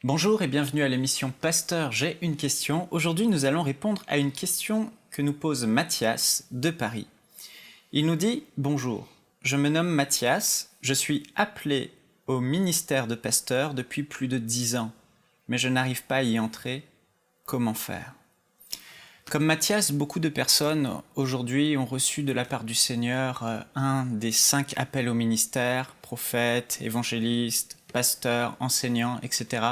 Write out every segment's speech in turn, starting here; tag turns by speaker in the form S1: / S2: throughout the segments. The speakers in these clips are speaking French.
S1: Bonjour et bienvenue à l'émission Pasteur, j'ai une question. Aujourd'hui, nous allons répondre à une question que nous pose Mathias de Paris. Il nous dit « Bonjour, je me nomme Mathias, je suis appelé au ministère de pasteur depuis plus de 10 ans, mais je n'arrive pas à y entrer. Comment faire ?» Comme Mathias, beaucoup de personnes aujourd'hui ont reçu de la part du Seigneur un des 5 appels au ministère, prophète, évangéliste, pasteur, enseignant, etc.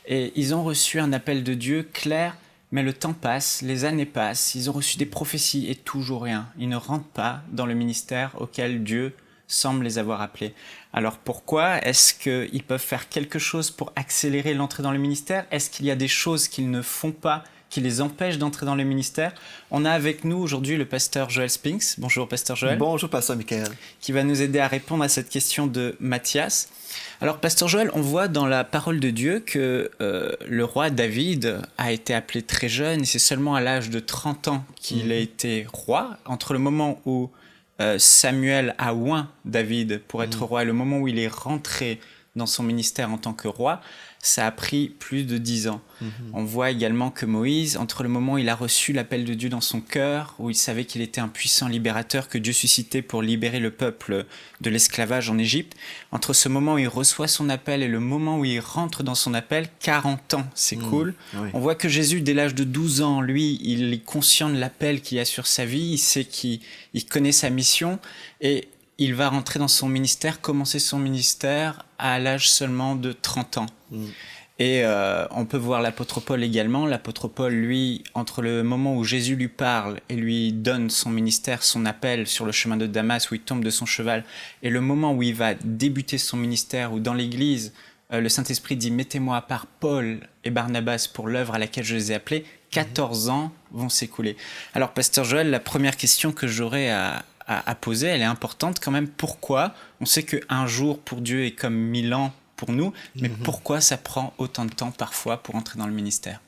S1: Et ils ont reçu un appel de Dieu clair, mais le temps passe, les années passent, ils ont reçu des prophéties et toujours rien. Ils ne rentrent pas dans le ministère auquel Dieu semble les avoir appelés. Alors pourquoi? Est-ce qu'ils peuvent faire quelque chose pour accélérer l'entrée dans le ministère? Est-ce qu'il y a des choses qu'ils ne font pas qui les empêchent d'entrer dans le ministère? On a avec nous aujourd'hui le pasteur Joël Spinks. Bonjour pasteur Joël.
S2: Bonjour pasteur Michael.
S1: Qui va nous aider à répondre à cette question de Mathias. Alors pasteur Joël, on voit dans la parole de Dieu que le roi David a été appelé très jeune et c'est seulement à l'âge de 30 ans qu'il a été roi. Entre le moment où Samuel a oint David pour être roi et le moment où il est rentré dans son ministère en tant que roi, ça a pris plus de 10 ans. On voit également que Moïse, entre le moment où il a reçu l'appel de Dieu dans son cœur, où il savait qu'il était un puissant libérateur que Dieu suscitait pour libérer le peuple de l'esclavage en Égypte, entre ce moment où il reçoit son appel et le moment où il rentre dans son appel, 40 ans, c'est cool.
S2: Oui.
S1: On voit que Jésus, dès l'âge de 12 ans, lui, il est conscient de l'appel qu'il y a sur sa vie, il sait qu'il connaît sa mission et il va rentrer dans son ministère, commencer son ministère à l'âge seulement de 30 ans. Et on peut voir l'apôtre Paul également. L'apôtre Paul, lui, entre le moment où Jésus lui parle et lui donne son ministère, son appel sur le chemin de Damas où il tombe de son cheval, et le moment où il va débuter son ministère, où dans l'église, le Saint-Esprit dit « Mettez-moi à part Paul et Barnabas pour l'œuvre à laquelle je les ai appelés », 14 ans vont s'écouler. Alors, pasteur Joël, la première question que j'aurais à poser, elle est importante quand même. Pourquoi? On sait qu'un jour pour Dieu est comme 1000 ans pour nous, mais pourquoi ça prend autant de temps parfois pour entrer dans le ministère?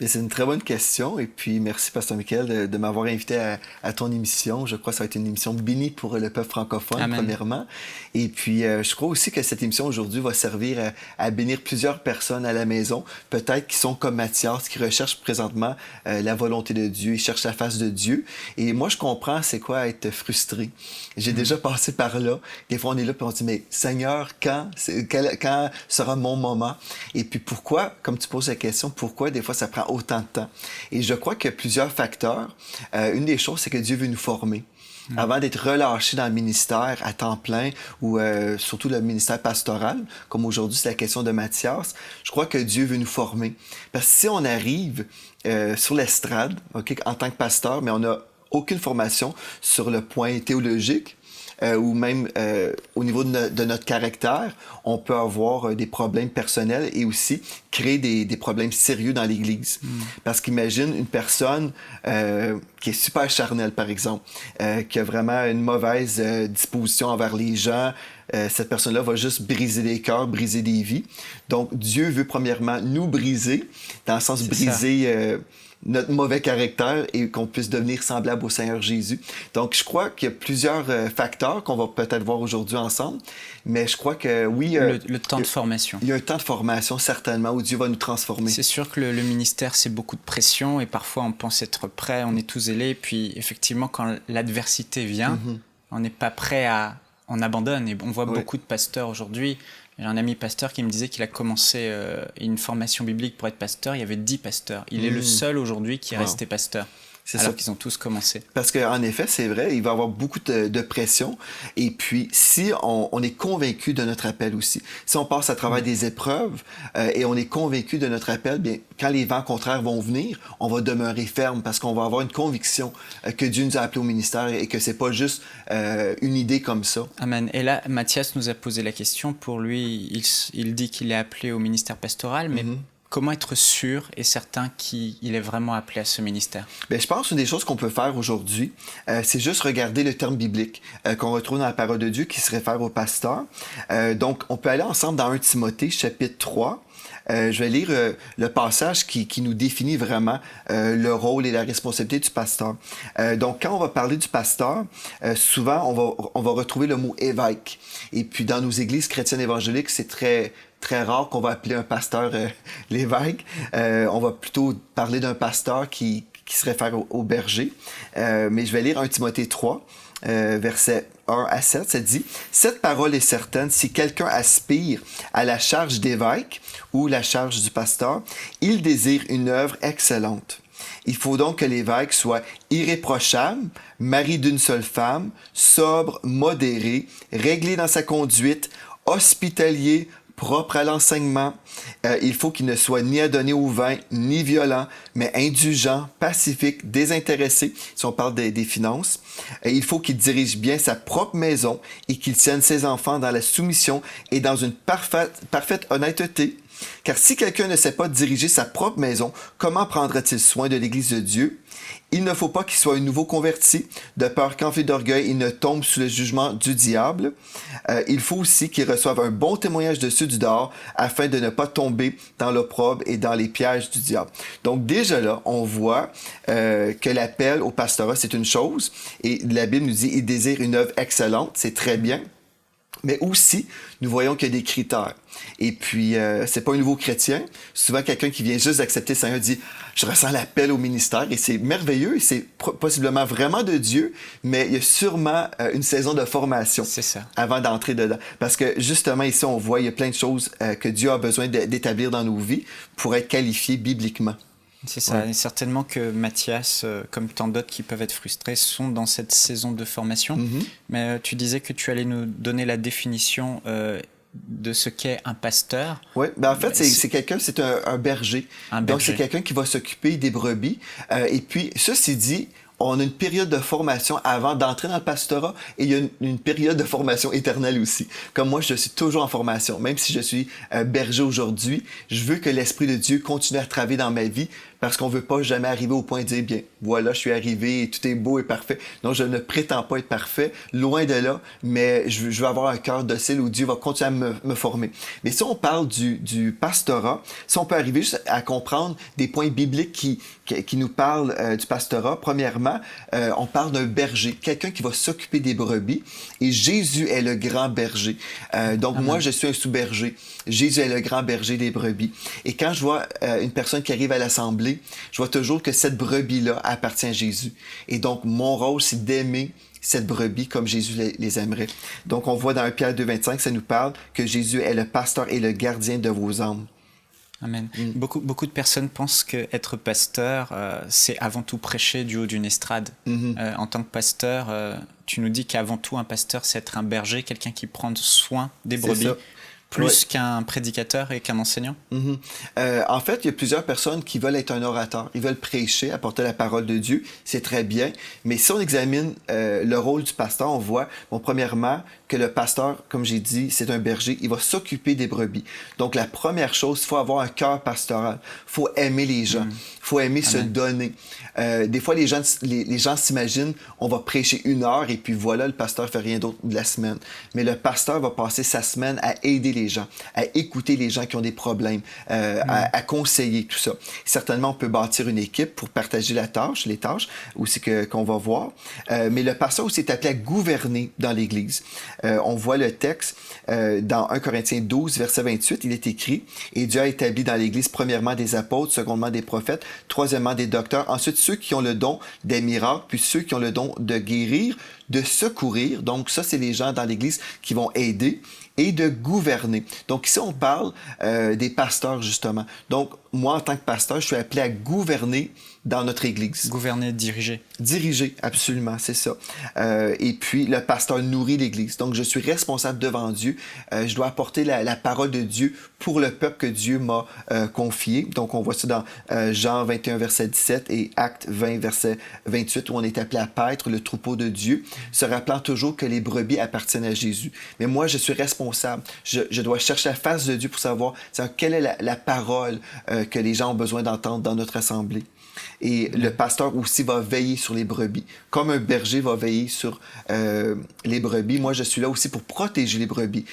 S2: C'est une très bonne question et puis merci pasteur Michael de m'avoir invité à ton émission. Je crois que ça va être une émission bénie pour le peuple francophone. Amen. Premièrement. Et puis je crois aussi que cette émission aujourd'hui va servir à bénir plusieurs personnes à la maison, peut-être qui sont comme Mathias, qui recherchent présentement la volonté de Dieu, ils cherchent la face de Dieu. Et moi je comprends c'est quoi être frustré. J'ai déjà passé par là. Des fois on est là puis on se dit mais Seigneur, quand sera mon moment? Et puis pourquoi, comme tu poses la question, pourquoi des fois ça prend autant de temps? Et je crois qu'il y a plusieurs facteurs. Une des choses, c'est que Dieu veut nous former. Avant d'être relâché dans le ministère à temps plein ou surtout le ministère pastoral, comme aujourd'hui c'est la question de Mathias, je crois que Dieu veut nous former. Parce que si on arrive sur l'estrade, okay, en tant que pasteur, mais on n'a aucune formation sur le point théologique, ou même au niveau de notre caractère, on peut avoir des problèmes personnels et aussi créer des problèmes sérieux dans l'Église. Parce qu'imagine une personne qui est super charnelle, par exemple, qui a vraiment une mauvaise disposition envers les gens. Cette personne-là va juste briser des cœurs, briser des vies. Donc, Dieu veut premièrement nous briser, dans le sens briser notre mauvais caractère et qu'on puisse devenir semblable au Seigneur Jésus. Donc, je crois qu'il y a plusieurs facteurs qu'on va peut-être voir aujourd'hui ensemble, mais je crois que oui...
S1: le temps de formation.
S2: Il y a un temps de formation, certainement, où Dieu va nous transformer.
S1: C'est sûr que le ministère, c'est beaucoup de pression et parfois on pense être prêt, on est tout zélé, puis effectivement, quand l'adversité vient, on n'est pas prêt on abandonne. Et on voit beaucoup de pasteurs aujourd'hui. J'ai un ami pasteur qui me disait qu'il a commencé une formation biblique pour être pasteur. Il y avait 10 pasteurs. Il est le seul aujourd'hui qui est resté pasteur. Alors qu'ils ont tous commencé.
S2: Parce qu'en effet, c'est vrai, il va y avoir beaucoup de pression. Et puis, si on est convaincu de notre appel aussi, si on passe à travers des épreuves et on est convaincu de notre appel, bien, quand les vents contraires vont venir, on va demeurer ferme parce qu'on va avoir une conviction que Dieu nous a appelés au ministère et que c'est pas juste une idée comme ça.
S1: Amen. Et là, Mathias nous a posé la question. Pour lui, il dit qu'il est appelé au ministère pastoral, mais comment être sûr et certain qu'il est vraiment appelé à ce ministère?
S2: Bien, je pense qu'une des choses qu'on peut faire aujourd'hui, c'est juste regarder le terme biblique qu'on retrouve dans la parole de Dieu qui se réfère au pasteur. Donc, on peut aller ensemble dans 1 Timothée, chapitre 3, je vais lire le passage qui nous définit vraiment le rôle et la responsabilité du pasteur. Donc, quand on va parler du pasteur, souvent, on va retrouver le mot évêque. Et puis, dans nos églises chrétiennes évangéliques, c'est très rare qu'on va appeler un pasteur l'évêque. On va plutôt parler d'un pasteur qui se réfère au berger. Mais je vais lire 1 Timothée 3, versets 1 à 7. Ça dit « Cette parole est certaine, si quelqu'un aspire à la charge d'évêque ou la charge du pasteur, il désire une œuvre excellente. Il faut donc que l'évêque soit irréprochable, mari d'une seule femme, sobre, modéré, réglé dans sa conduite, hospitalier, propre à l'enseignement. Il faut qu'il ne soit ni adonné au vin, ni violent, mais indulgent, pacifique, désintéressé, si on parle des finances. Il faut qu'il dirige bien sa propre maison et qu'il tienne ses enfants dans la soumission et dans une parfaite honnêteté. Car si quelqu'un ne sait pas diriger sa propre maison, comment prendra-t-il soin de l'Église de Dieu? Il ne faut pas qu'il soit un nouveau converti, de peur qu'enflé d'orgueil, il ne tombe sous le jugement du diable. Il faut aussi qu'il reçoive un bon témoignage de ceux du dehors, afin de ne pas tomber dans l'opprobre et dans les pièges du diable. Donc déjà là, on voit que l'appel au pastorat, c'est une chose, et la Bible nous dit « il désire une œuvre excellente », c'est très bien. Mais aussi, nous voyons qu'il y a des critères. Et puis, c'est pas un nouveau chrétien. Souvent, quelqu'un qui vient juste d'accepter le Seigneur dit « Je ressens l'appel au ministère » et c'est merveilleux et c'est possiblement vraiment de Dieu, mais il y a sûrement une saison de formation avant d'entrer dedans. Parce que justement, ici, on voit il y a plein de choses que Dieu a besoin d'établir dans nos vies pour être qualifiés bibliquement.
S1: C'est ça, ouais. Et certainement que Mathias, comme tant d'autres qui peuvent être frustrés, sont dans cette saison de formation. Mm-hmm. Mais tu disais que tu allais nous donner la définition de ce qu'est un pasteur.
S2: Oui, ben en fait, c'est quelqu'un, c'est un berger. Donc, c'est quelqu'un qui va s'occuper des brebis. Et puis, ceci dit, on a une période de formation avant d'entrer dans le pastorat et il y a une période de formation éternelle aussi. Comme moi, je suis toujours en formation. Même si je suis berger aujourd'hui, je veux que l'Esprit de Dieu continue à travailler dans ma vie parce qu'on ne veut pas jamais arriver au point de dire, bien, voilà, je suis arrivé et tout est beau et parfait. Non, je ne prétends pas être parfait, loin de là, mais je veux avoir un cœur docile où Dieu va continuer à me former. Mais si on parle du pastorat, si on peut arriver juste à comprendre des points bibliques qui nous parlent du pastorat, premièrement, on parle d'un berger, quelqu'un qui va s'occuper des brebis, et Jésus est le grand berger. Donc, moi, je suis un sous-berger. Jésus est le grand berger des brebis. Et quand je vois une personne qui arrive à l'assemblée, je vois toujours que cette brebis-là appartient à Jésus. Et donc, mon rôle, c'est d'aimer cette brebis comme Jésus les aimerait. Donc, on voit dans 1 Pierre 2,25, ça nous parle que Jésus est le pasteur et le gardien de vos âmes.
S1: Amen. Beaucoup de personnes pensent qu'être pasteur, c'est avant tout prêcher du haut d'une estrade. En tant que pasteur, tu nous dis qu'avant tout, un pasteur, c'est être un berger, quelqu'un qui prend soin des brebis. Plus qu'un prédicateur et qu'un enseignant?
S2: En fait, il y a plusieurs personnes qui veulent être un orateur. Ils veulent prêcher, apporter la parole de Dieu. C'est très bien. Mais si on examine le rôle du pasteur, on voit, premièrement, que le pasteur, comme j'ai dit, c'est un berger. Il va s'occuper des brebis. Donc, la première chose, il faut avoir un cœur pastoral. Il faut aimer les gens. Il faut aimer se donner. Des fois, les gens s'imaginent, on va prêcher 1 heure et puis voilà, le pasteur fait rien d'autre de la semaine. Mais le pasteur va passer sa semaine à aider les gens, à écouter les gens qui ont des problèmes, à conseiller, tout ça. Certainement, on peut bâtir une équipe pour partager les tâches aussi qu'on va voir. Mais le pasteur aussi est appelé à gouverner dans l'Église. On voit le texte dans 1 Corinthiens 12, verset 28, il est écrit « Et Dieu a établi dans l'Église premièrement des apôtres, secondement des prophètes, troisièmement des docteurs, ensuite ceux qui ont le don des miracles, puis ceux qui ont le don de guérir, de secourir. » Donc ça, c'est les gens dans l'Église qui vont aider et de gouverner. Donc ici, on parle des pasteurs, justement. Donc, moi, en tant que pasteur, je suis appelé à gouverner dans notre Église.
S1: Gouverner, diriger.
S2: Diriger, absolument, c'est ça. Et puis, le pasteur nourrit l'Église. Donc, je suis responsable devant Dieu. Je dois apporter la parole de Dieu pour le peuple que Dieu m'a confié. Donc, on voit ça dans Jean 21, verset 17 et Actes 20, verset 28, où on est appelé à paître le troupeau de Dieu, se rappelant toujours que les brebis appartiennent à Jésus. Mais moi, je suis responsable. Je dois chercher la face de Dieu pour savoir quelle est la parole que les gens ont besoin d'entendre dans notre assemblée. Et le pasteur aussi va veiller sur les brebis. Comme un berger va veiller sur les brebis, moi, je suis là aussi pour protéger les brebis,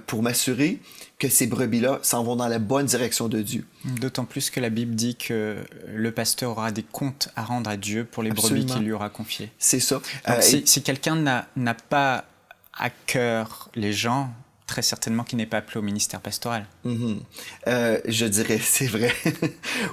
S2: pour m'assurer que ces brebis-là s'en vont dans la bonne direction de Dieu.
S1: D'autant plus que la Bible dit que le pasteur aura des comptes à rendre à Dieu pour les brebis qu'il lui aura confiées.
S2: C'est ça.
S1: Donc, si quelqu'un n'a pas à cœur les gens, très certainement qu'il n'est pas appelé au ministère pastoral.
S2: Je dirais, c'est vrai.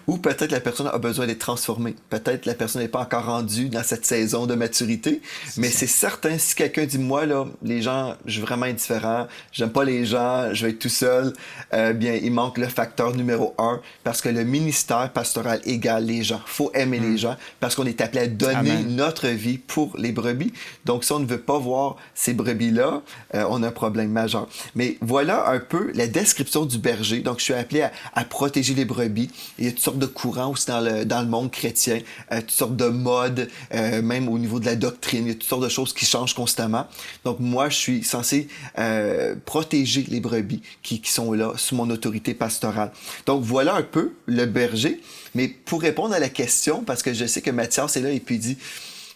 S2: Ou peut-être la personne a besoin d'être transformée. Peut-être la personne n'est pas encore rendue dans cette saison de maturité. C'est certain, si quelqu'un dit, moi, là, les gens, je suis vraiment indifférent, j'aime pas les gens, je vais être tout seul, bien, il manque le facteur numéro 1, parce que le ministère pastoral égale les gens. Faut aimer les gens, parce qu'on est appelé à donner notre vie pour les brebis. Donc, si on ne veut pas voir ces brebis-là, on a un problème majeur. Mais voilà un peu la description du berger. Donc, je suis appelé à protéger les brebis. Il y a toutes sortes de courants aussi dans le monde chrétien, toutes sortes de modes, même au niveau de la doctrine. Il y a toutes sortes de choses qui changent constamment. Donc, moi, je suis censé protéger les brebis qui sont là sous mon autorité pastorale. Donc, voilà un peu le berger. Mais pour répondre à la question, parce que je sais que Mathias est là et puis il dit...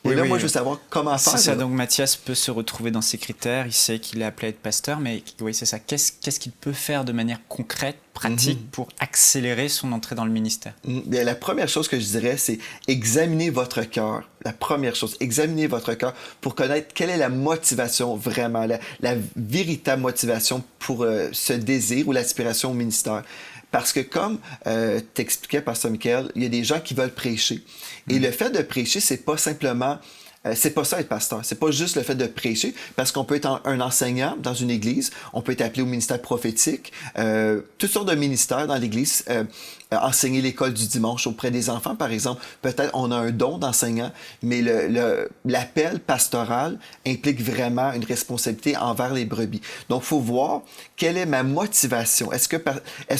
S2: Et là, moi, je veux savoir comment faire.
S1: C'est ça, donc Mathias peut se retrouver dans ces critères, il sait qu'il est appelé à être pasteur, mais oui, c'est ça. Qu'est-ce qu'il peut faire de manière concrète, pratique, pour accélérer son entrée dans le ministère?
S2: Bien, la première chose que je dirais, c'est examiner votre cœur. La première chose, examiner votre cœur pour connaître quelle est la motivation vraiment, la véritable motivation pour ce désir ou l'aspiration au ministère. Parce que comme t'expliquais, Pasteur Michael, il y a des gens qui veulent prêcher. Et le fait de prêcher, c'est pas simplement... c'est pas ça être pasteur. C'est pas juste le fait de prêcher, parce qu'on peut être un enseignant dans une église, on peut être appelé au ministère prophétique, toutes sortes de ministères dans l'église, enseigner l'école du dimanche auprès des enfants, par exemple. Peut-être on a un don d'enseignant, mais l'appel pastoral implique vraiment une responsabilité envers les brebis. Donc, il faut voir quelle est ma motivation. Est-ce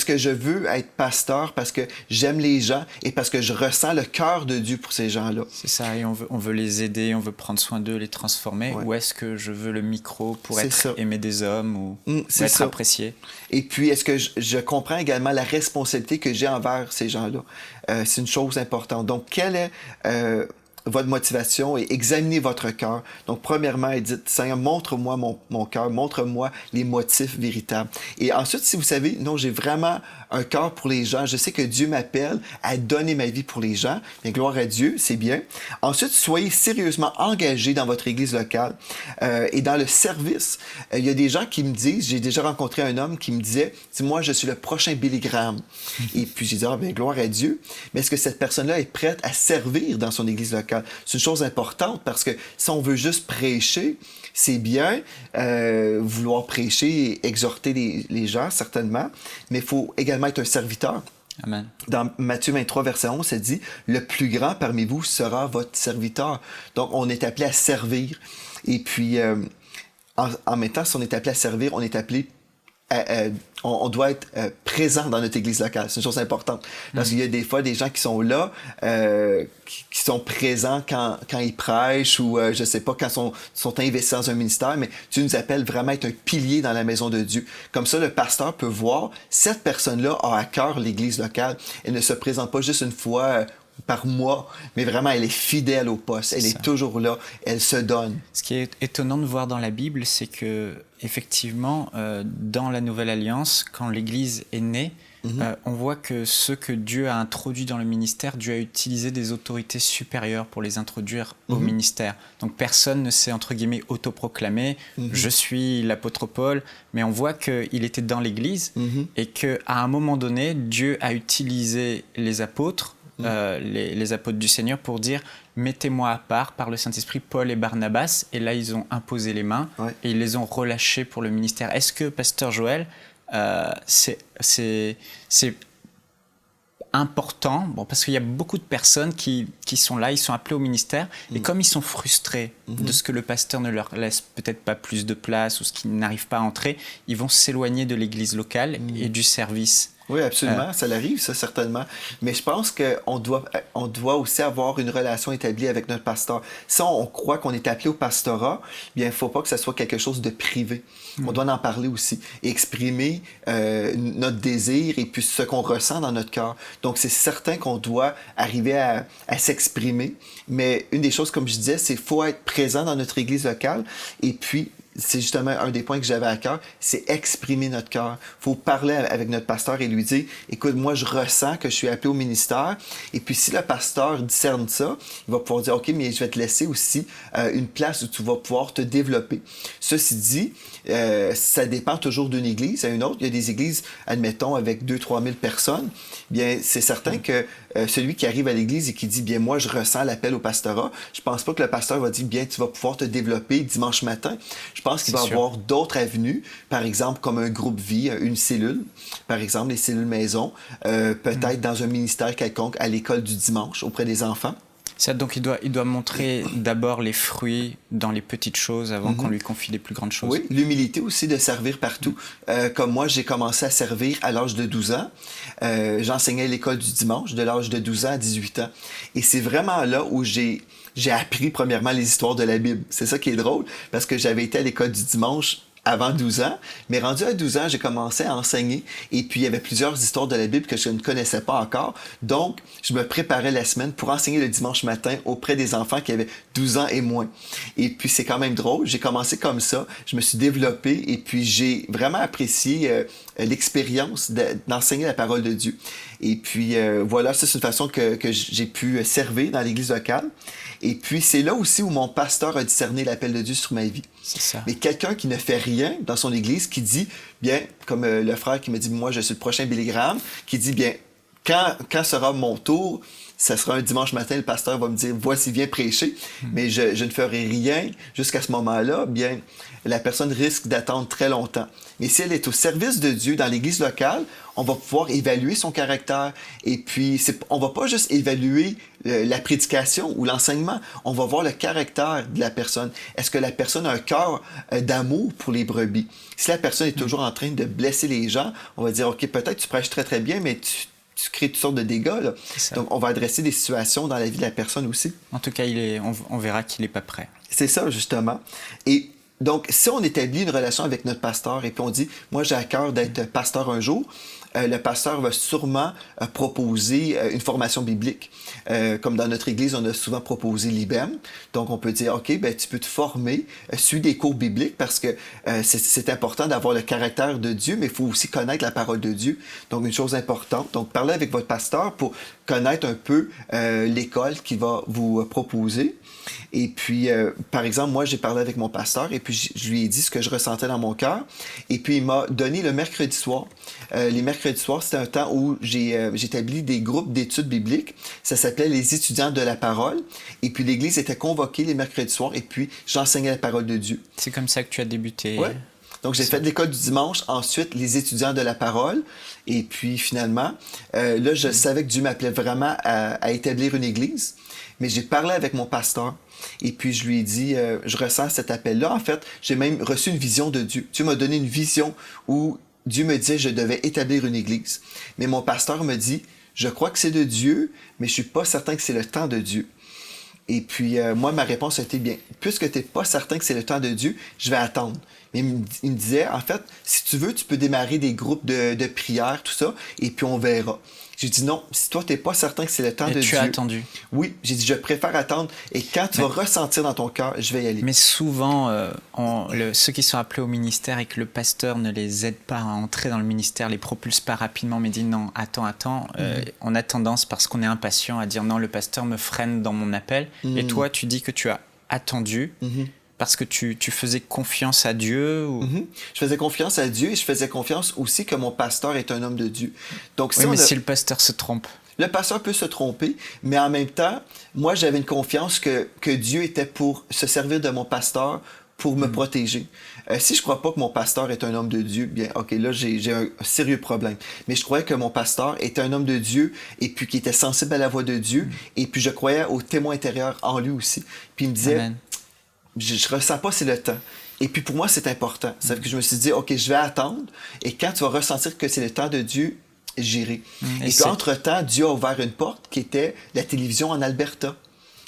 S2: que je veux être pasteur parce que j'aime les gens et parce que je ressens le cœur de Dieu pour ces gens-là?
S1: C'est ça, et on veut les aider, on veut prendre soin d'eux, les transformer, ou est-ce que je veux le micro pour être aimé des hommes ou être apprécié?
S2: Et puis, est-ce que je comprends également la responsabilité que j'ai envers ces gens-là? C'est une chose importante. Donc, quelle est votre motivation et examinez votre cœur. Donc, premièrement, dites, Seigneur, montre-moi mon cœur, montre-moi les motifs véritables. Et ensuite, si vous savez, non, j'ai vraiment un cœur pour les gens, je sais que Dieu m'appelle à donner ma vie pour les gens, bien, gloire à Dieu, c'est bien. Ensuite, soyez sérieusement engagés dans votre église locale et dans le service. Il y a des gens qui me disent, j'ai déjà rencontré un homme qui me disait, moi, je suis le prochain Billy Graham. Et puis, j'ai dit, bien, gloire à Dieu. Mais est-ce que cette personne-là est prête à servir dans son église locale? C'est une chose importante parce que si on veut juste prêcher, c'est bien vouloir prêcher et exhorter les gens, certainement, mais il faut également être un serviteur.
S1: Amen.
S2: Dans Matthieu 23, verset 11, ça dit « Le plus grand parmi vous sera votre serviteur ». Donc, on est appelé à servir. Et puis, en même temps, si on est appelé à servir, on est appelé on doit être présent dans notre église locale. C'est une chose importante. Parce qu'il y a des fois des gens qui sont là, qui sont présents quand ils prêchent ou, je sais pas, quand sont investis dans un ministère, mais Dieu nous appelle vraiment à être un pilier dans la maison de Dieu. Comme ça, le pasteur peut voir, cette personne-là a à cœur l'église locale. Elle ne se présente pas juste une fois par mois, mais vraiment, elle est fidèle au poste. Elle est toujours là. Elle se donne.
S1: Ce qui est étonnant de voir dans la Bible, c'est que, effectivement, dans la Nouvelle Alliance, quand l'Église est née, on voit que ceux que Dieu a introduits dans le ministère, Dieu a utilisé des autorités supérieures pour les introduire au ministère. Donc, personne ne s'est, entre guillemets, autoproclamé « Je suis l'apôtre Paul », mais on voit qu'il était dans l'Église et qu'à un moment donné, Dieu a utilisé les apôtres, les apôtres du Seigneur pour dire mettez-moi à part par le Saint-Esprit Paul et Barnabas, et là ils ont imposé les mains et ils les ont relâchés pour le ministère. Est-ce que Pasteur Joël, c'est important, parce qu'il y a beaucoup de personnes qui sont là, ils sont appelés au ministère, et comme ils sont frustrés de ce que le pasteur ne leur laisse peut-être pas plus de place ou ce qu'ils n'arrivent pas à entrer, ils vont s'éloigner de l'église locale et du service.
S2: Oui, absolument, ça l'arrive, ça, certainement. Mais je pense qu'on doit aussi avoir une relation établie avec notre pasteur. Si on croit qu'on est appelé au pastorat, bien, il ne faut pas que ça soit quelque chose de privé. On doit en parler aussi et exprimer notre désir et puis ce qu'on ressent dans notre cœur. Donc, c'est certain qu'on doit arriver à s'exprimer. Mais une des choses, comme je disais, c'est qu'il faut être présent dans notre église locale et puis c'est justement un des points que j'avais à cœur, c'est exprimer notre cœur. Il faut parler avec notre pasteur et lui dire, écoute, moi je ressens que je suis appelé au ministère, et puis si le pasteur discerne ça, il va pouvoir dire, OK, mais je vais te laisser aussi une place où tu vas pouvoir te développer. Ceci dit, ça dépend toujours d'une église à une autre. Il y a des églises, admettons, avec 2-3 000 personnes, bien c'est certain que celui qui arrive à l'église et qui dit, bien moi je ressens l'appel au pastorat, je pense pas que le pasteur va dire, bien tu vas pouvoir te développer dimanche matin. Je pense qu'il va y avoir d'autres avenues, par exemple comme un groupe vie, une cellule, par exemple les cellules maison, peut-être dans un ministère quelconque à l'école du dimanche auprès des enfants.
S1: Ça, donc il doit montrer d'abord les fruits dans les petites choses avant qu'on lui confie les plus grandes choses.
S2: Oui, l'humilité aussi de servir partout. Comme moi, j'ai commencé à servir à l'âge de 12 ans. J'enseignais à l'école du dimanche de l'âge de 12 ans à 18 ans. Et c'est vraiment là où j'ai appris premièrement les histoires de la Bible. C'est ça qui est drôle, parce que j'avais été à l'école du dimanche avant 12 ans, mais rendu à 12 ans, j'ai commencé à enseigner et puis il y avait plusieurs histoires de la Bible que je ne connaissais pas encore. Donc, je me préparais la semaine pour enseigner le dimanche matin auprès des enfants qui avaient 12 ans et moins. Et puis, c'est quand même drôle. J'ai commencé comme ça. Je me suis développé et puis j'ai vraiment apprécié l'expérience d'enseigner la parole de Dieu. Et puis, voilà, ça, c'est une façon que j'ai pu servir dans l'église locale. Et puis, c'est là aussi où mon pasteur a discerné l'appel de Dieu sur ma vie.
S1: C'est ça.
S2: Mais quelqu'un qui ne fait rien dans son église, qui dit, bien, comme le frère qui me dit, moi, je suis le prochain Billy Graham, qui dit, bien, quand sera mon tour, ça sera un dimanche matin, le pasteur va me dire, voici, viens prêcher, mais je ne ferai rien jusqu'à ce moment-là, bien, la personne risque d'attendre très longtemps. Mais si elle est au service de Dieu dans l'église locale, on va pouvoir évaluer son caractère. Et puis, on va pas juste évaluer la prédication ou l'enseignement, on va voir le caractère de la personne. Est-ce que la personne a un cœur d'amour pour les brebis? Si la personne est toujours en train de blesser les gens, on va dire, OK, peut-être tu prêches très très bien, mais tu crées toutes sortes de dégâts. Là. Donc, on va adresser des situations dans la vie de la personne aussi.
S1: En tout cas, on verra qu'il n'est pas prêt.
S2: C'est ça, justement. Et donc, si on établit une relation avec notre pasteur et puis on dit, moi, j'ai à cœur d'être pasteur un jour, le pasteur va sûrement proposer une formation biblique. Comme dans notre église, on a souvent proposé l'IBEM. Donc, on peut dire, OK, ben, tu peux te former, suis des cours bibliques parce que c'est important d'avoir le caractère de Dieu, mais il faut aussi connaître la parole de Dieu. Donc, une chose importante. Donc, parlez avec votre pasteur pour connaître un peu l'école qu'il va vous proposer. Et puis, par exemple, moi, j'ai parlé avec mon pasteur et puis je lui ai dit ce que je ressentais dans mon cœur. Et puis, il m'a donné le mercredi soir. Les mercredis soirs, c'était un temps où j'ai établi des groupes d'études bibliques. Ça s'appelait les étudiants de la parole. Et puis, l'église était convoquée les mercredis soirs et puis j'enseignais la parole de Dieu.
S1: C'est comme ça que tu as débuté.
S2: Oui. Donc, j'ai fait l'école du dimanche, ensuite les étudiants de la parole. Et puis, finalement, là, je savais que Dieu m'appelait vraiment à établir une église. Mais j'ai parlé avec mon pasteur et puis je lui ai dit, je ressens cet appel-là. En fait, j'ai même reçu une vision de Dieu. Dieu m'a donné une vision où Dieu me disait que je devais établir une église. Mais mon pasteur me dit, je crois que c'est de Dieu, mais je suis pas certain que c'est le temps de Dieu. Et puis, moi, ma réponse a été, bien, puisque tu n'es pas certain que c'est le temps de Dieu, je vais attendre. Mais il me disait, en fait, si tu veux, tu peux démarrer des groupes de prières, tout ça, et puis on verra. J'ai dit non, si toi, tu n'es pas certain que c'est le temps de Dieu...
S1: tu as attendu.
S2: Oui, j'ai dit, je préfère attendre, et quand tu vas ressentir dans ton cœur, je vais y aller.
S1: Mais souvent, ceux qui sont appelés au ministère et que le pasteur ne les aide pas à entrer dans le ministère, les propulse pas rapidement, mais dit non, attends, on a tendance, parce qu'on est impatient, à dire non, le pasteur me freine dans mon appel. Et toi, tu dis que tu as attendu... Parce que tu faisais confiance à Dieu ou...
S2: Je faisais confiance à Dieu et je faisais confiance aussi que mon pasteur est un homme de Dieu. Donc,
S1: si le pasteur se trompe? Le
S2: pasteur peut se tromper, mais en même temps, moi, j'avais une confiance que Dieu était pour se servir de mon pasteur pour me protéger. Si je crois pas que mon pasteur est un homme de Dieu, bien, OK, là, j'ai un sérieux problème. Mais je croyais que mon pasteur était un homme de Dieu et puis qui était sensible à la voix de Dieu et puis je croyais au témoin intérieur en lui aussi. Puis il me disait...
S1: Amen.
S2: Je ressens pas c'est le temps. Et puis pour moi, c'est important. C'est que je me suis dit, OK, je vais attendre. Et quand tu vas ressentir que c'est le temps de Dieu, j'irai. Et puis entre-temps, Dieu a ouvert une porte qui était la télévision en Alberta.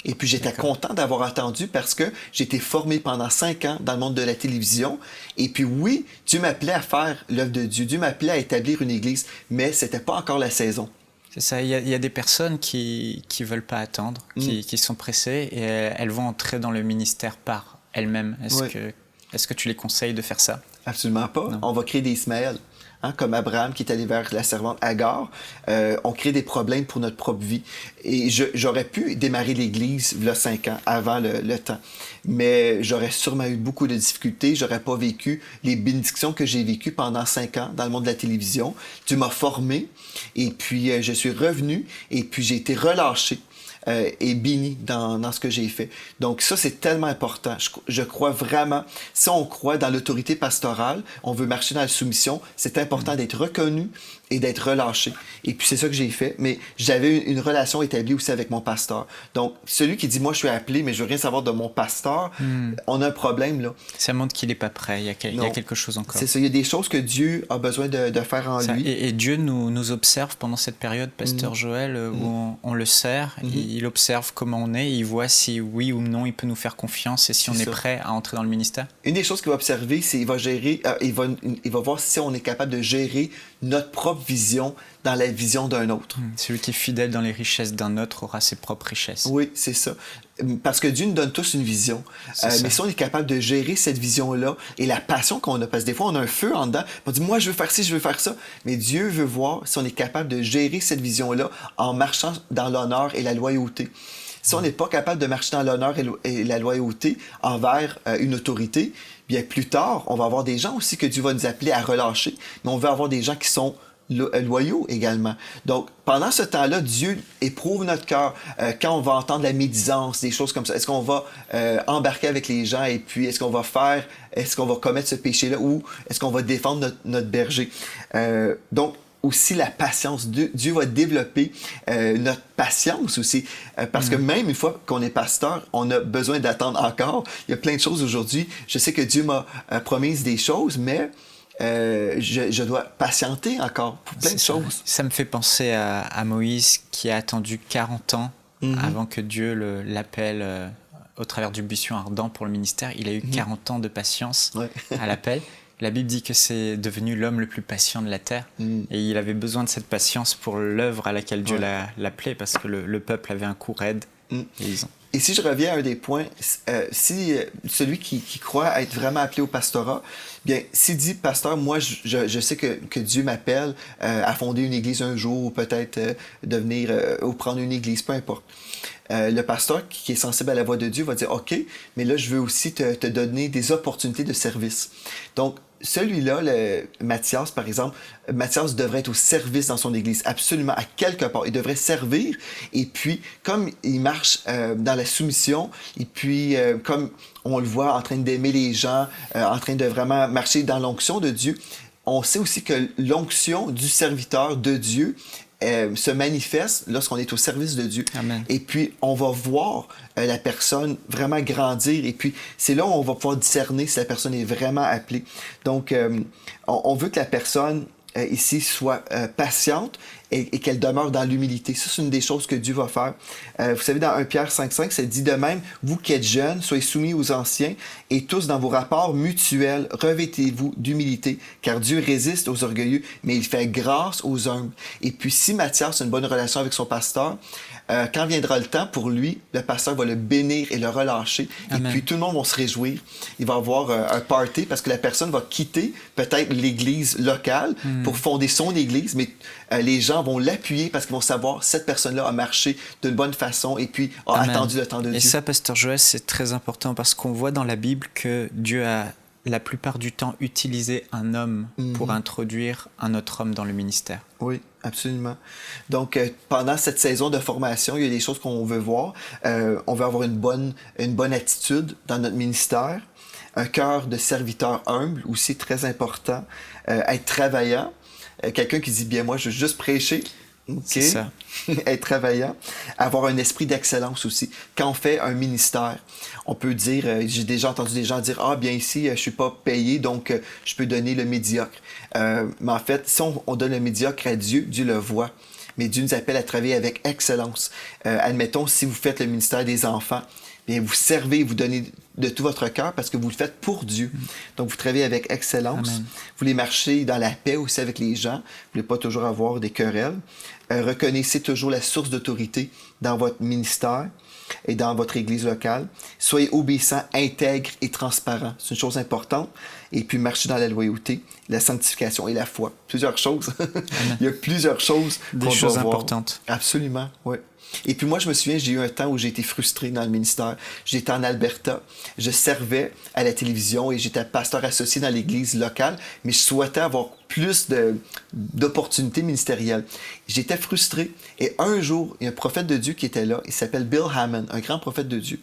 S2: Et puis j'étais content d'avoir attendu parce que j'ai été formé pendant 5 ans dans le monde de la télévision. Et puis oui, Dieu m'appelait à faire l'œuvre de Dieu. Dieu m'appelait à établir une église. Mais c'était pas encore la saison.
S1: C'est ça, il y a des personnes qui veulent pas attendre, qui sont pressées et elles vont entrer dans le ministère par elles-mêmes. Est-ce que tu les conseilles de faire ça?
S2: Absolument pas.
S1: Non.
S2: On va créer des Ismaël. Hein, comme Abraham qui est allé vers la servante Agar, on crée des problèmes pour notre propre vie. Et j'aurais pu démarrer l'Église il y a 5 ans, avant le temps. Mais j'aurais sûrement eu beaucoup de difficultés. J'aurais pas vécu les bénédictions que j'ai vécues pendant 5 ans dans le monde de la télévision. Dieu m'a formé et puis je suis revenu et puis j'ai été relâché. Et béni dans ce que j'ai fait. Donc ça, c'est tellement important. Je crois vraiment, si on croit dans l'autorité pastorale, on veut marcher dans la soumission, c'est important d'être reconnu et d'être relâché. Et puis c'est ça que j'ai fait. Mais j'avais une relation établie aussi avec mon pasteur. Donc celui qui dit, moi je suis appelé, mais je veux rien savoir de mon pasteur, on a un problème là.
S1: Ça montre qu'il n'est pas prêt, il y a quelque chose encore.
S2: C'est ça, il y a des choses que Dieu a besoin de faire en lui.
S1: Et Dieu nous observe pendant cette période, Pasteur Joël, où on le sert, il observe comment on est, il voit si oui ou non il peut nous faire confiance et si on est prêt à entrer dans le ministère.
S2: Une des choses qu'il va observer, c'est qu'il va gérer, il va voir si on est capable de gérer notre propre vision dans la vision d'un autre.
S1: Celui qui est fidèle dans les richesses d'un autre aura ses propres richesses.
S2: Oui, c'est ça. Parce que Dieu nous donne tous une vision. Mais si on est capable de gérer cette vision-là et la passion qu'on a, parce que des fois, on a un feu en dedans, on dit, moi, je veux faire ci, je veux faire ça. Mais Dieu veut voir si on est capable de gérer cette vision-là en marchant dans l'honneur et la loyauté. Si on n'est pas capable de marcher dans l'honneur et la loyauté envers une autorité, bien plus tard, on va avoir des gens aussi que Dieu va nous appeler à relâcher. Mais on veut avoir des gens qui sont loyaux également. Donc, pendant ce temps-là, Dieu éprouve notre cœur. Quand on va entendre la médisance, des choses comme ça, est-ce qu'on va embarquer avec les gens et puis est-ce qu'on va commettre ce péché-là ou est-ce qu'on va défendre notre berger? Donc, aussi la patience. Dieu va développer notre patience aussi. Parce que même une fois qu'on est pasteur, on a besoin d'attendre encore. Il y a plein de choses aujourd'hui. Je sais que Dieu m'a promis des choses, mais je dois patienter encore pour plein de choses.
S1: Ça me fait penser à Moïse qui a attendu 40 ans avant que Dieu l'appelle au travers du buisson ardent pour le ministère. Il a eu 40 ans de patience à l'appel. La Bible dit que c'est devenu l'homme le plus patient de la terre et il avait besoin de cette patience pour l'œuvre à laquelle Dieu l'appelait parce que le peuple avait un coup raide.
S2: Et si je reviens à un des points, si celui qui croit être vraiment appelé au pastorat, bien, s'il dit, pasteur, moi, je sais que Dieu m'appelle à fonder une église un jour ou peut-être devenir ou prendre une église, peu importe. Le pasteur qui est sensible à la voix de Dieu va dire, OK, mais là, je veux aussi te donner des opportunités de service. Donc, celui-là, Mathias, par exemple, Mathias devrait être au service dans son église, absolument, à quelque part. Il devrait servir, et puis, comme il marche dans la soumission, et puis, comme on le voit en train d'aimer les gens, en train de vraiment marcher dans l'onction de Dieu, on sait aussi que l'onction du serviteur de Dieu se manifeste lorsqu'on est au service de Dieu.
S1: Amen.
S2: Et puis, on va voir la personne vraiment grandir. Et puis, c'est là où on va pouvoir discerner si la personne est vraiment appelée. Donc, on veut que la personne ici soit patiente et qu'elle demeure dans l'humilité. Ça, c'est une des choses que Dieu va faire. Vous savez, dans 1 Pierre 5,5, ça dit de même, vous qui êtes jeunes, soyez soumis aux anciens et tous dans vos rapports mutuels, revêtez-vous d'humilité, car Dieu résiste aux orgueilleux, mais il fait grâce aux humbles. Et puis, si Mathias a une bonne relation avec son pasteur, quand viendra le temps pour lui, le pasteur va le bénir et le relâcher. Amen. Et puis, tout le monde va se réjouir. Il va avoir un party parce que la personne va quitter peut-être l'église locale pour fonder son église, mais les gens vont l'appuyer parce qu'ils vont savoir cette personne-là a marché d'une bonne façon et puis a attendu le temps de Dieu.
S1: Et ça, Pasteur Joël, c'est très important parce qu'on voit dans la Bible que Dieu a la plupart du temps utilisé un homme pour introduire un autre homme dans le ministère.
S2: Oui, absolument. Donc, pendant cette saison de formation, il y a des choses qu'on veut voir. On veut avoir une bonne attitude dans notre ministère, un cœur de serviteur humble, aussi très important, être travaillant. Quelqu'un qui dit, bien, moi, je veux juste prêcher. Okay.
S1: C'est ça.
S2: Être travaillant, avoir un esprit d'excellence aussi. Quand on fait un ministère, on peut dire, j'ai déjà entendu des gens dire, ah bien ici, je suis pas payé, donc je peux donner le médiocre. Mais en fait, si on donne le médiocre à Dieu, Dieu le voit. Mais Dieu nous appelle à travailler avec excellence. Admettons, si vous faites le ministère des enfants, bien, vous servez, vous donnez de tout votre cœur parce que vous le faites pour Dieu. Donc, vous travaillez avec excellence. Amen. Vous voulez marcher dans la paix aussi avec les gens. Vous ne voulez pas toujours avoir des querelles. reconnaissez toujours la source d'autorité dans votre ministère et dans votre église locale. Soyez obéissants, intègres et transparents. C'est une chose importante. Et puis, marchez dans la loyauté, la sanctification et la foi. Plusieurs choses. Il y a plusieurs choses.
S1: Des choses importantes.
S2: Absolument, oui. Et puis moi, je me souviens, j'ai eu un temps où j'ai été frustré dans le ministère. J'étais en Alberta, je servais à la télévision et j'étais pasteur associé dans l'église locale, mais je souhaitais avoir plus d'opportunités ministérielles. J'étais frustré et un jour, il y a un prophète de Dieu qui était là, il s'appelle Bill Hammond, un grand prophète de Dieu.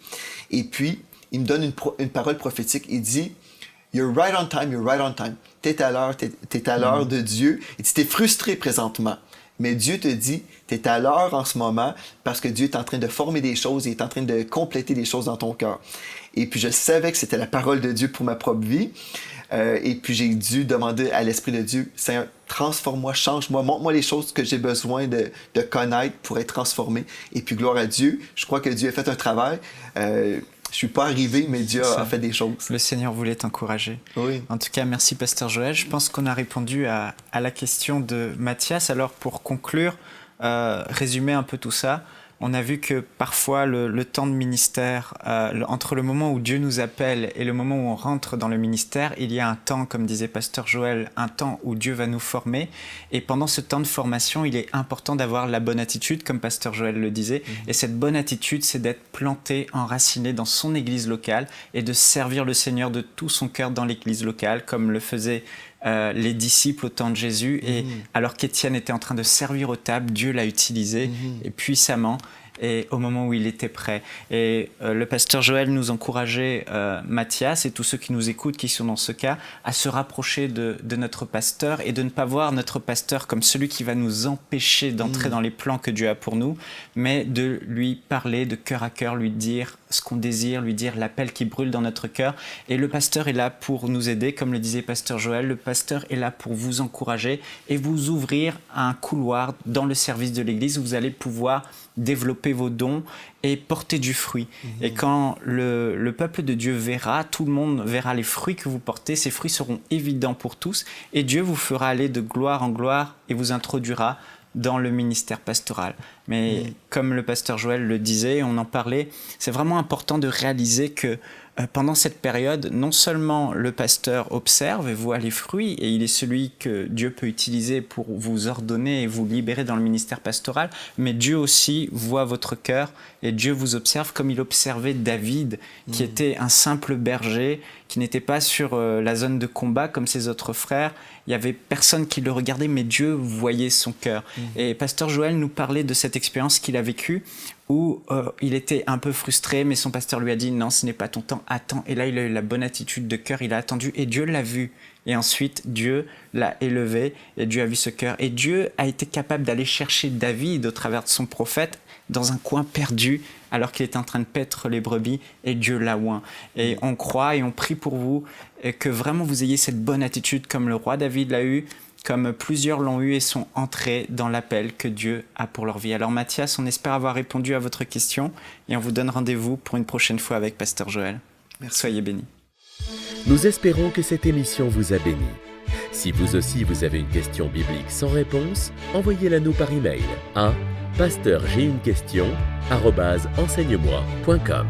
S2: Et puis, il me donne une parole prophétique, il dit « You're right on time, you're right on time. T'es à l'heure de Dieu et tu t'es frustré présentement. » Mais Dieu te dit, tu es à l'heure en ce moment parce que Dieu est en train de former des choses et est en train de compléter des choses dans ton cœur. Et puis je savais que c'était la parole de Dieu pour ma propre vie. Et puis j'ai dû demander à l'Esprit de Dieu, Seigneur, transforme-moi, change-moi, montre-moi les choses que j'ai besoin de connaître pour être transformé. Et puis gloire à Dieu, je crois que Dieu a fait un travail. Je suis pas arrivé, mais Dieu a fait des choses.
S1: Le Seigneur voulait t'encourager.
S2: Oui.
S1: En tout cas, merci Pasteur Joël. Je pense qu'on a répondu à la question de Mathias. Alors pour conclure, résumer un peu tout ça, on a vu que parfois le temps de ministère, entre le moment où Dieu nous appelle et le moment où on rentre dans le ministère, il y a un temps, comme disait Pasteur Joël, un temps où Dieu va nous former. Et pendant ce temps de formation, il est important d'avoir la bonne attitude, comme Pasteur Joël le disait. Et cette bonne attitude, c'est d'être planté, enraciné dans son église locale et de servir le Seigneur de tout son cœur dans l'église locale, comme le faisaient les disciples au temps de Jésus. Et alors qu'Étienne était en train de servir aux tables, Dieu l'a utilisé et puissamment et au moment où il était prêt. Et le pasteur Joël nous encourageait, Mathias et tous ceux qui nous écoutent, qui sont dans ce cas, à se rapprocher de notre pasteur et de ne pas voir notre pasteur comme celui qui va nous empêcher d'entrer dans les plans que Dieu a pour nous, mais de lui parler de cœur à cœur, lui dire ce qu'on désire, lui dire l'appel qui brûle dans notre cœur. Et le pasteur est là pour nous aider, comme le disait pasteur Joël, le pasteur est là pour vous encourager et vous ouvrir un couloir dans le service de l'Église où vous allez pouvoir développer vos dons et porter du fruit. Et quand le peuple de Dieu verra, tout le monde verra les fruits que vous portez, ces fruits seront évidents pour tous et Dieu vous fera aller de gloire en gloire et vous introduira dans le ministère pastoral. Mais comme le pasteur Joël le disait, on en parlait, c'est vraiment important de réaliser que pendant cette période, non seulement le pasteur observe et voit les fruits, et il est celui que Dieu peut utiliser pour vous ordonner et vous libérer dans le ministère pastoral, mais Dieu aussi voit votre cœur et Dieu vous observe comme il observait David, qui était un simple berger, qui n'était pas sur la zone de combat comme ses autres frères. Il n'y avait personne qui le regardait, mais Dieu voyait son cœur. Et pasteur Joël nous parlait de cette expérience qu'il a vécue où il était un peu frustré, mais son pasteur lui a dit « Non, ce n'est pas ton temps, attends ». Et là, il a eu la bonne attitude de cœur, il a attendu et Dieu l'a vu. Et ensuite, Dieu l'a élevé et Dieu a vu ce cœur. Et Dieu a été capable d'aller chercher David au travers de son prophète dans un coin perdu alors qu'il était en train de paître les brebis et Dieu l'a oint. Et on croit et on prie pour vous et que vraiment vous ayez cette bonne attitude comme le roi David l'a eu, comme plusieurs l'ont eu et sont entrés dans l'appel que Dieu a pour leur vie. Alors Mathias, on espère avoir répondu à votre question et on vous donne rendez-vous pour une prochaine fois avec pasteur Joël. Merci. Soyez bénis.
S3: Nous espérons que cette émission vous a béni. Si vous aussi vous avez une question biblique sans réponse, envoyez-la nous par email à pasteurj'ainunequestion@enseigne-moi.com.